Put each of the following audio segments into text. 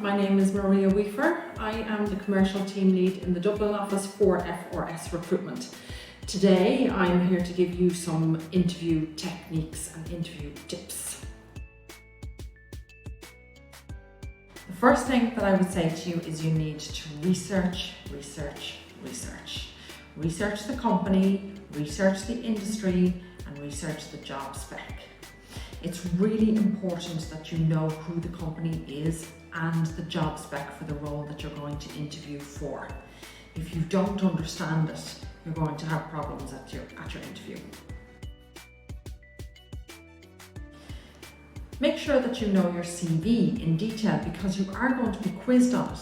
My name is Maria Weaver. I am the commercial team lead in the Dublin office for FRS Recruitment. Today I'm here to give you some interview techniques and interview tips. The first thing that I would say to you is you need to research. Research the company, research the industry, and research the job spec. It's really important that you know who the company is and the job spec for the role that you're going to interview for. If you don't understand it, you're going to have problems at your interview. Make sure that you know your CV in detail because you are going to be quizzed on it.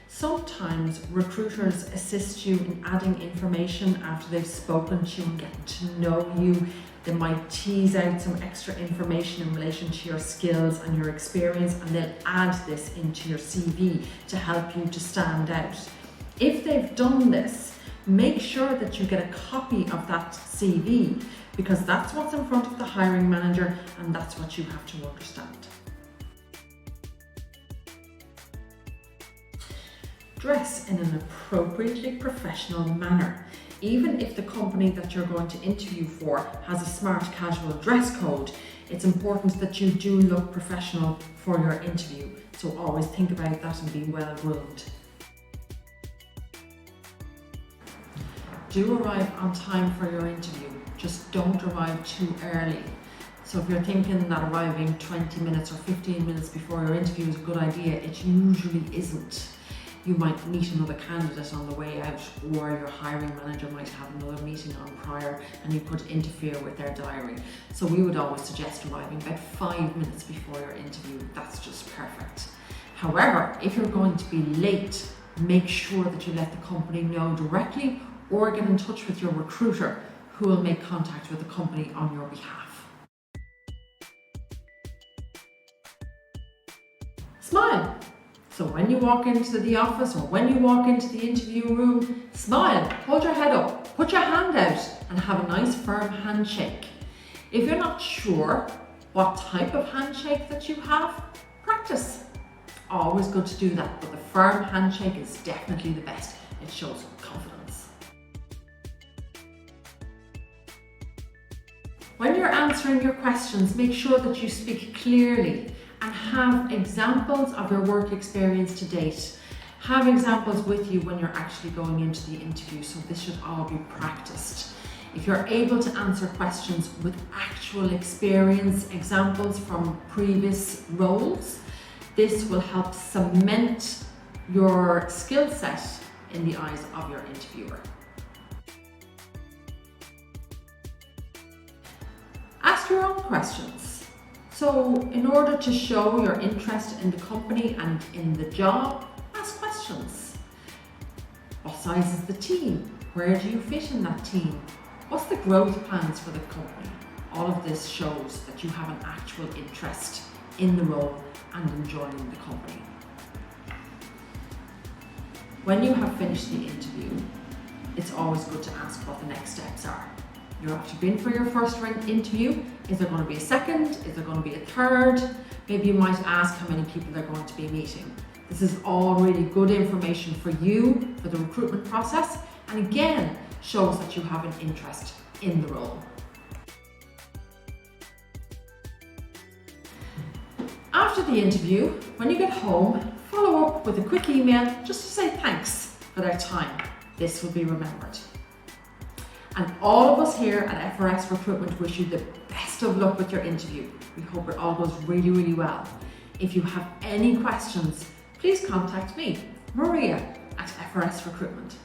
Sometimes recruiters assist you in adding information after they've spoken to you and getting to know you. They might tease out some extra information in relation to your skills and your experience, and they'll add this into your CV to help you to stand out. If they've done this, make sure that you get a copy of that CV because that's what's in front of the hiring manager and that's what you have to understand. Dress in an appropriately professional manner. Even if the company that you're going to interview for has a smart casual dress code, it's important that you do look professional for your interview. So always think about that and be well groomed. Do arrive on time for your interview. Just don't arrive too early. So if you're thinking that arriving 20 minutes or 15 minutes before your interview is a good idea, it usually isn't. You might meet another candidate on the way out, or your hiring manager might have another meeting on prior and you could interfere with their diary. So we would always suggest arriving about 5 minutes before your interview. That's just perfect. However, if you're going to be late, make sure that you let the company know directly or get in touch with your recruiter who will make contact with the company on your behalf. Smile. So when you walk into the office or when you walk into the interview room, smile, hold your head up, put your hand out and have a nice firm handshake. If you're not sure what type of handshake that you have, practice. Always good to do that, but the firm handshake is definitely the best. It shows confidence. When you're answering your questions, make sure that you speak clearly and have examples of your work experience to date. Have examples with you when you're actually going into the interview, so this should all be practiced. If you're able to answer questions with actual experience, examples from previous roles, this will help cement your skill set in the eyes of your interviewer. Ask your own questions. So in order to show your interest in the company and in the job, ask questions. What size is the team? Where do you fit in that team? What's the growth plans for the company? All of this shows that you have an actual interest in the role and enjoying the company. When you have finished the interview, it's always good to ask what the next steps are. You're after been for your first interview. Is there going to be a second? Is there going to be a third? Maybe you might ask how many people they're going to be meeting. This is all really good information for you, for the recruitment process, and again, shows that you have an interest in the role. After the interview, when you get home, follow up with a quick email just to say thanks for their time. This will be remembered. And all of us here at FRS Recruitment wish you the best of luck with your interview. We hope it all goes really, really well. If you have any questions, please contact me, Maria, at FRS Recruitment.